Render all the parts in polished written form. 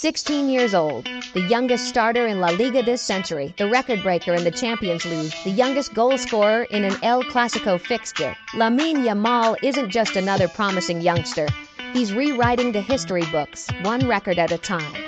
16 years old, the youngest starter in La Liga this century, the record breaker in the Champions League, the youngest goal scorer in an El Clasico fixture. Lamine Yamal isn't just another promising youngster. He's rewriting the history books, one record at a time.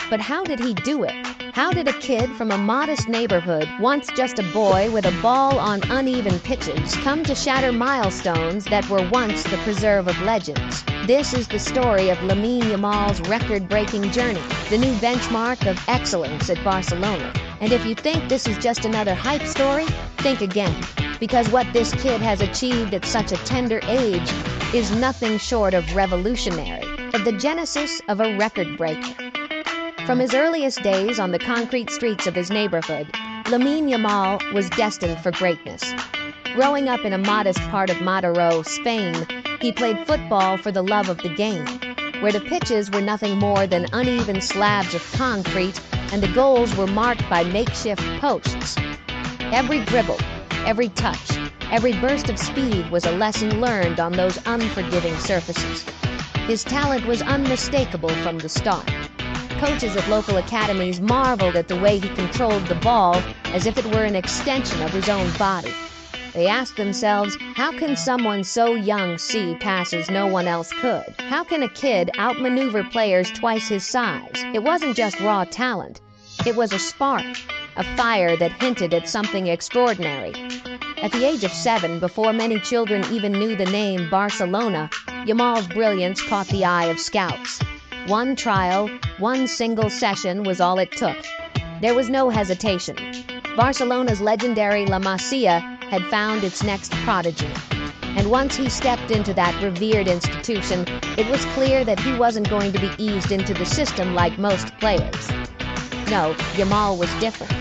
But how did he do it? How did a kid from a modest neighborhood, once just a boy with a ball on uneven pitches, come to shatter milestones that were once the preserve of legends? This is the story of Lamine Yamal's record-breaking journey, the new benchmark of excellence at Barcelona. And if you think this is just another hype story, think again, because what this kid has achieved at such a tender age is nothing short of revolutionary, of the genesis of a record breaker. From his earliest days on the concrete streets of his neighborhood, Lamine Yamal was destined for greatness. Growing up in a modest part of Mataró, Spain, he played football for the love of the game, where the pitches were nothing more than uneven slabs of concrete and the goals were marked by makeshift posts. Every dribble, every touch, every burst of speed was a lesson learned on those unforgiving surfaces. His talent was unmistakable from the start. Coaches at local academies marveled at the way he controlled the ball as if it were an extension of his own body. They asked themselves, how can someone so young see passes no one else could? How can a kid outmaneuver players twice his size? It wasn't just raw talent. It was a spark, a fire that hinted at something extraordinary. At the age of 7, before many children even knew the name Barcelona, Yamal's brilliance caught the eye of scouts. One trial, one single session was all it took. There was no hesitation. Barcelona's legendary La Masia had found its next prodigy. And once he stepped into that revered institution, it was clear that he wasn't going to be eased into the system like most players. No, Yamal was different.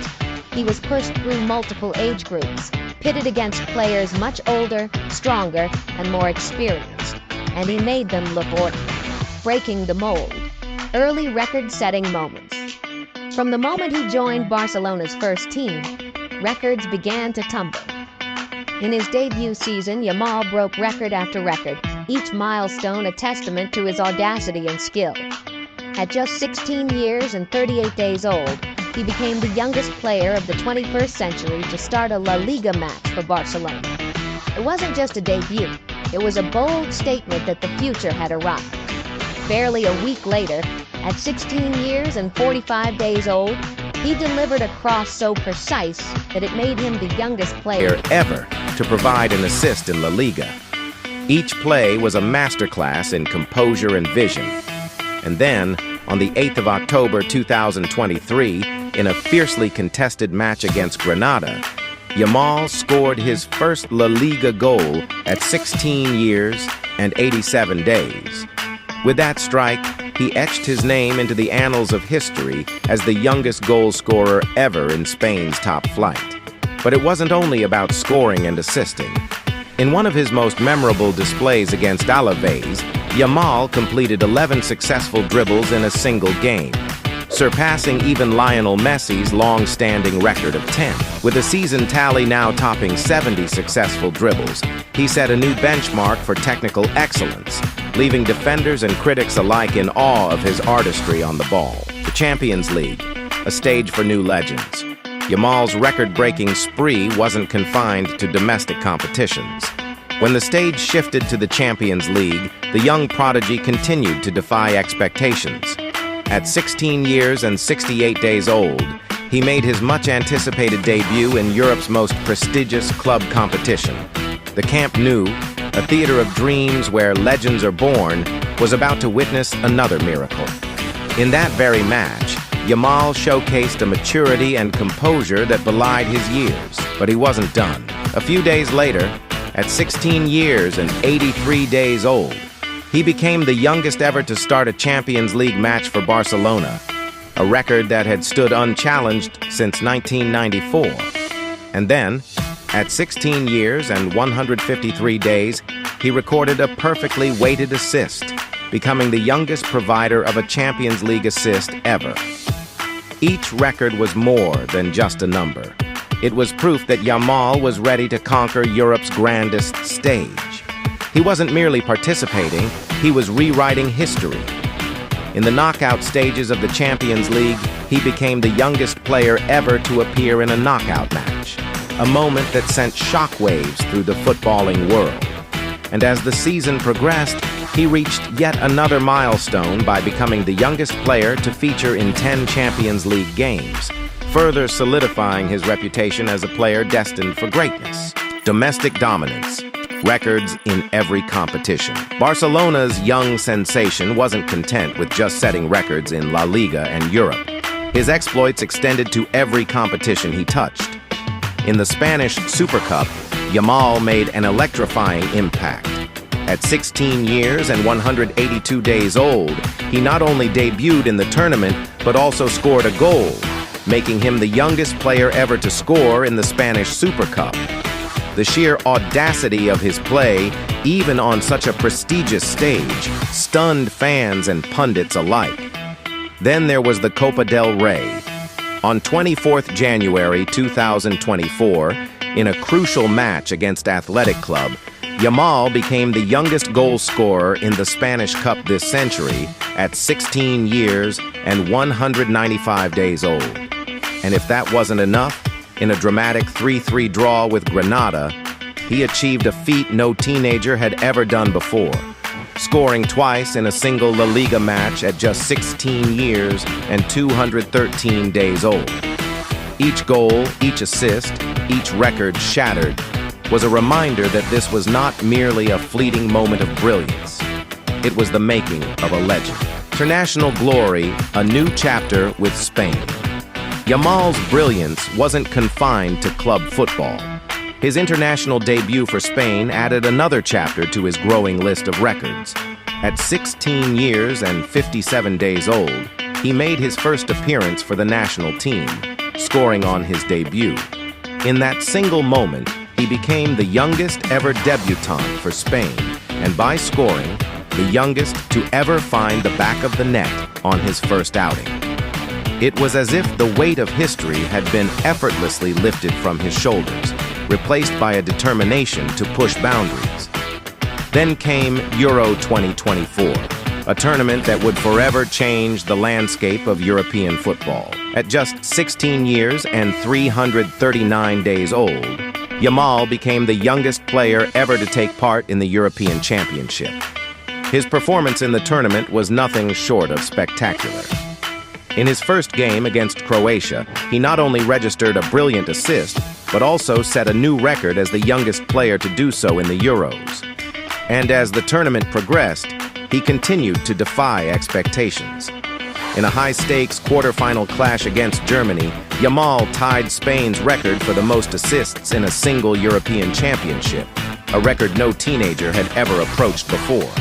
He was pushed through multiple age groups, pitted against players much older, stronger, and more experienced. And he made them look ordinary, breaking the mold. Early record-setting moments. From the moment he joined Barcelona's first team, records began to tumble. In his debut season, Yamal broke record after record, each milestone a testament to his audacity and skill. At just 16 years and 38 days old, he became the youngest player of the 21st century to start a La Liga match for Barcelona. It wasn't just a debut, it was a bold statement that the future had arrived. Barely a week later, at 16 years and 45 days old, he delivered a cross so precise that it made him the youngest player ever to provide an assist in La Liga. Each play was a masterclass in composure and vision. And then, on the 8th of October 2023, in a fiercely contested match against Granada, Yamal scored his first La Liga goal at 16 years and 87 days. With that strike, he etched his name into the annals of history as the youngest goal scorer ever in Spain's top flight. But it wasn't only about scoring and assisting. In one of his most memorable displays against Alaves, Yamal completed 11 successful dribbles in a single game, surpassing even Lionel Messi's long-standing record of 10. With a season tally now topping 70 successful dribbles, he set a new benchmark for technical excellence, leaving defenders and critics alike in awe of his artistry on the ball. The Champions League, a stage for new legends. Yamal's record-breaking spree wasn't confined to domestic competitions. When the stage shifted to the Champions League, the young prodigy continued to defy expectations. At 16 years and 68 days old, he made his much-anticipated debut in Europe's most prestigious club competition. The Camp Nou, a theater of dreams where legends are born, was about to witness another miracle. In that very match, Yamal showcased a maturity and composure that belied his years. But he wasn't done. A few days later, at 16 years and 83 days old, he became the youngest ever to start a Champions League match for Barcelona, a record that had stood unchallenged since 1994. And then, at 16 years and 153 days, he recorded a perfectly weighted assist, becoming the youngest provider of a Champions League assist ever. Each record was more than just a number. It was proof that Yamal was ready to conquer Europe's grandest stage. He wasn't merely participating, he was rewriting history. In the knockout stages of the Champions League, he became the youngest player ever to appear in a knockout match, a moment that sent shockwaves through the footballing world. And as the season progressed, he reached yet another milestone by becoming the youngest player to feature in 10 Champions League games, further solidifying his reputation as a player destined for greatness. Domestic dominance. Records in every competition. Barcelona's young sensation wasn't content with just setting records in La Liga and Europe. His exploits extended to every competition he touched. In the Spanish Super Cup, Yamal made an electrifying impact. At 16 years and 182 days old, he not only debuted in the tournament, but also scored a goal, making him the youngest player ever to score in the Spanish Super Cup. The sheer audacity of his play, even on such a prestigious stage, stunned fans and pundits alike. Then there was the Copa del Rey. On 24th January 2024, in a crucial match against Athletic Club, Yamal became the youngest goal scorer in the Spanish Cup this century at 16 years and 195 days old. And if that wasn't enough, in a dramatic 3-3 draw with Granada, he achieved a feat no teenager had ever done before, scoring twice in a single La Liga match at just 16 years and 213 days old. Each goal, each assist, each record shattered was a reminder that this was not merely a fleeting moment of brilliance. It was the making of a legend. International glory, a new chapter with Spain. Yamal's brilliance wasn't confined to club football. His international debut for Spain added another chapter to his growing list of records. At 16 years and 57 days old, he made his first appearance for the national team, scoring on his debut. In that single moment, he became the youngest ever debutant for Spain, and by scoring, the youngest to ever find the back of the net on his first outing. It was as if the weight of history had been effortlessly lifted from his shoulders, replaced by a determination to push boundaries. Then came Euro 2024, a tournament that would forever change the landscape of European football. At just 16 years and 339 days old, Yamal became the youngest player ever to take part in the European Championship. His performance in the tournament was nothing short of spectacular. In his first game against Croatia, he not only registered a brilliant assist, but also set a new record as the youngest player to do so in the Euros. And as the tournament progressed, he continued to defy expectations. In a high-stakes quarterfinal clash against Germany, Yamal tied Spain's record for the most assists in a single European championship, a record no teenager had ever approached before.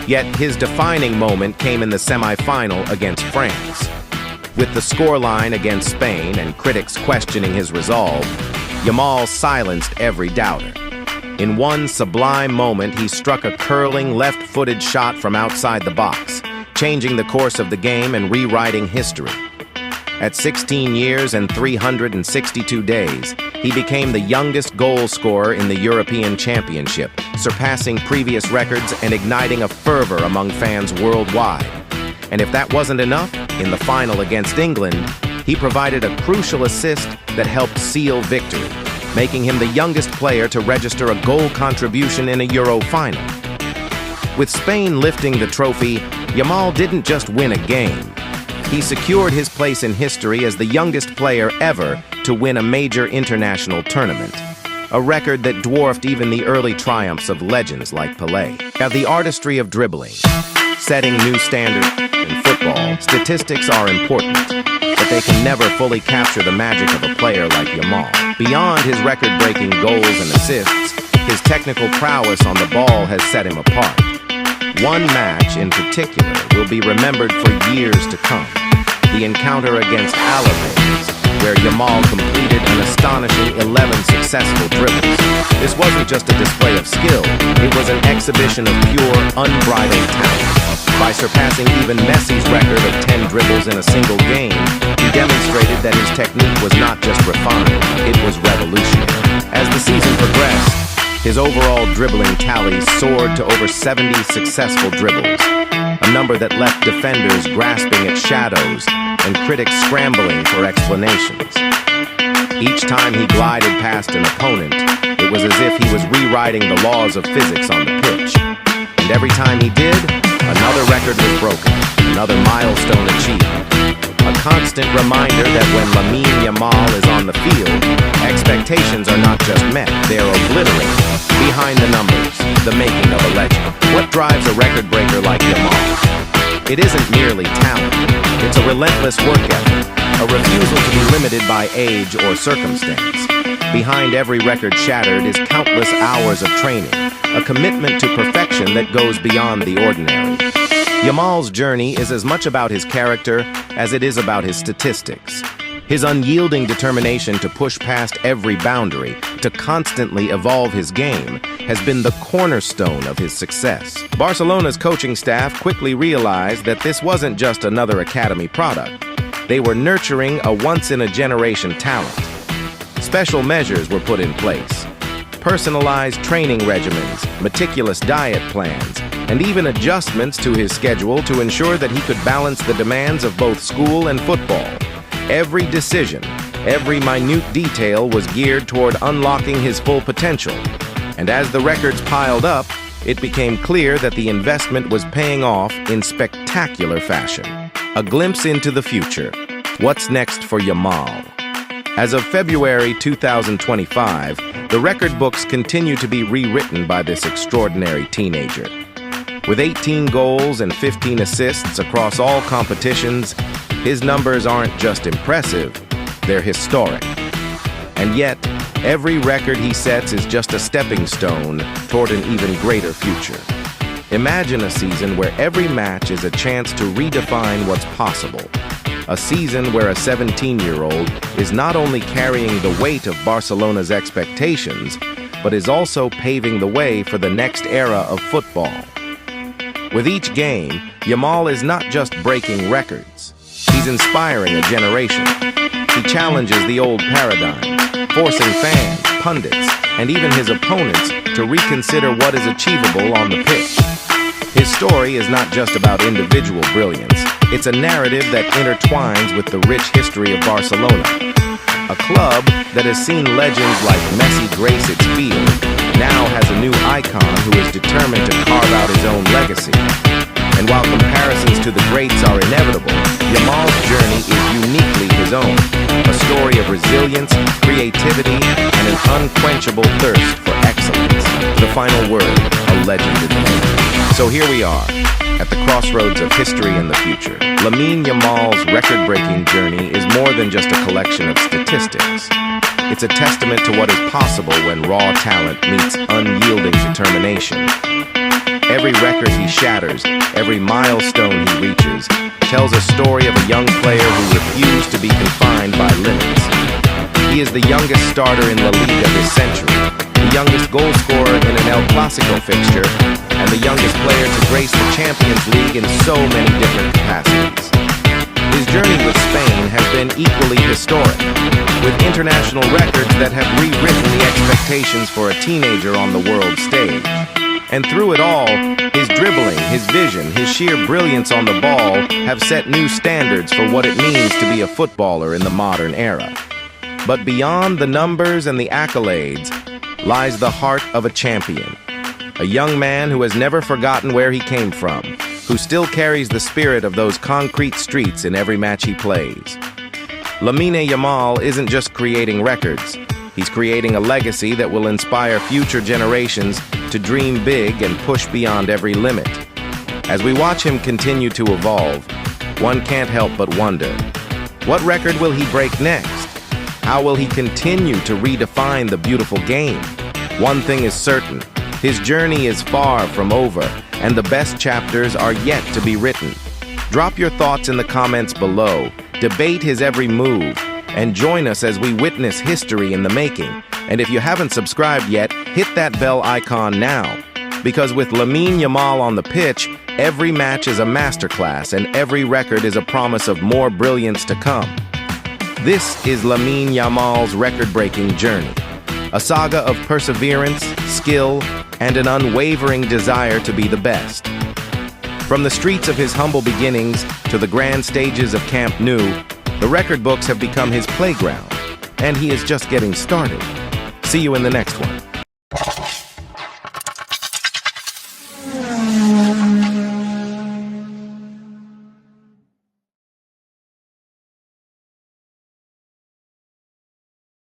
Yet his defining moment came in the semi-final against France. With the scoreline against Spain and critics questioning his resolve, Yamal silenced every doubter. In one sublime moment, he struck a curling left-footed shot from outside the box, changing the course of the game and rewriting history. At 16 years and 362 days, he became the youngest goal scorer in the European Championship, surpassing previous records and igniting a fervor among fans worldwide. And if that wasn't enough, in the final against England, he provided a crucial assist that helped seal victory, making him the youngest player to register a goal contribution in a Euro final. With Spain lifting the trophy, Yamal didn't just win a game. He secured his place in history as the youngest player ever to win a major international tournament, a record that dwarfed even the early triumphs of legends like Pelé. Now, the artistry of dribbling, setting new standards in football, statistics are important, but they can never fully capture the magic of a player like Yamal. Beyond his record-breaking goals and assists, his technical prowess on the ball has set him apart. One match in particular will be remembered for years to come, the encounter against Alaves, where Yamal completed an astonishing 11 successful dribbles. This wasn't just a display of skill, it was an exhibition of pure, unbridled talent. By surpassing even Messi's record of 10 dribbles in a single game, he demonstrated that his technique was not just refined, it was revolutionary. As the season progressed, His overall dribbling tally soared to over 70 successful dribbles, a number that left defenders grasping at shadows and critics scrambling for explanations. Each time he glided past an opponent, it was as if he was rewriting the laws of physics on the pitch. And every time he did, another record was broken, another milestone achieved. A constant reminder that when Lamine Yamal is on the field, expectations are not just met, they are obliterated. Behind the numbers, the making of a legend. What drives a record breaker like Yamal? It isn't merely talent, it's a relentless work ethic, a refusal to be limited by age or circumstance. Behind every record shattered is countless hours of training, a commitment to perfection that goes beyond the ordinary. Yamal's journey is as much about his character as it is about his statistics. His unyielding determination to push past every boundary, to constantly evolve his game, has been the cornerstone of his success. Barcelona's coaching staff quickly realized that this wasn't just another academy product. They were nurturing a once-in-a-generation talent. Special measures were put in place. Personalized training regimens, meticulous diet plans, and even adjustments to his schedule to ensure that he could balance the demands of both school and football. Every decision, every minute detail was geared toward unlocking his full potential. And as the records piled up, it became clear that the investment was paying off in spectacular fashion. A glimpse into the future. What's next for Yamal? As of February 2025, the record books continue to be rewritten by this extraordinary teenager. With 18 goals and 15 assists across all competitions, his numbers aren't just impressive, they're historic. And yet, every record he sets is just a stepping stone toward an even greater future. Imagine a season where every match is a chance to redefine what's possible. A season where a 17-year-old is not only carrying the weight of Barcelona's expectations, but is also paving the way for the next era of football. With each game, Yamal is not just breaking records. He's inspiring a generation. He challenges the old paradigms, forcing fans, pundits, and even his opponents to reconsider what is achievable on the pitch. His story is not just about individual brilliance. It's a narrative that intertwines with the rich history of Barcelona. A club that has seen legends like Messi grace its field now has a new icon who is determined to carve out his own legacy. And while comparisons to the greats are inevitable, Yamal's journey is uniquely his own. A story of resilience, creativity, and an unquenchable thirst for excellence. The final word, a legend in the making. So here we are, at the crossroads of history and the future. Lamine Yamal's record-breaking journey is more than just a collection of statistics. It's a testament to what is possible when raw talent meets unyielding determination. Every record he shatters, every milestone he reaches, tells a story of a young player who refused to be confined by limits. He is the youngest starter in Laliga this century, the youngest goal scorer in an El Clasico fixture, and the youngest player to grace the Champions League in so many different capacities. His journey with Spain has been equally historic, with international records that have rewritten the expectations for a teenager on the world stage. And through it all, his dribbling, his vision, his sheer brilliance on the ball have set new standards for what it means to be a footballer in the modern era. But beyond the numbers and the accolades lies the heart of a champion. A young man who has never forgotten where he came from, who still carries the spirit of those concrete streets in every match he plays. Lamine Yamal isn't just creating records. He's creating a legacy that will inspire future generations to dream big and push beyond every limit. As we watch him continue to evolve, one can't help but wonder, what record will he break next? How will he continue to redefine the beautiful game? One thing is certain, his journey is far from over, and the best chapters are yet to be written. Drop your thoughts in the comments below, debate his every move, and join us as we witness history in the making. And if you haven't subscribed yet, hit that bell icon now. Because with Lamine Yamal on the pitch, every match is a masterclass and every record is a promise of more brilliance to come. This is Lamine Yamal's record-breaking journey. A saga of perseverance, skill, and an unwavering desire to be the best. From the streets of his humble beginnings to the grand stages of Camp Nou, the record books have become his playground, and he is just getting started. See you in the next one.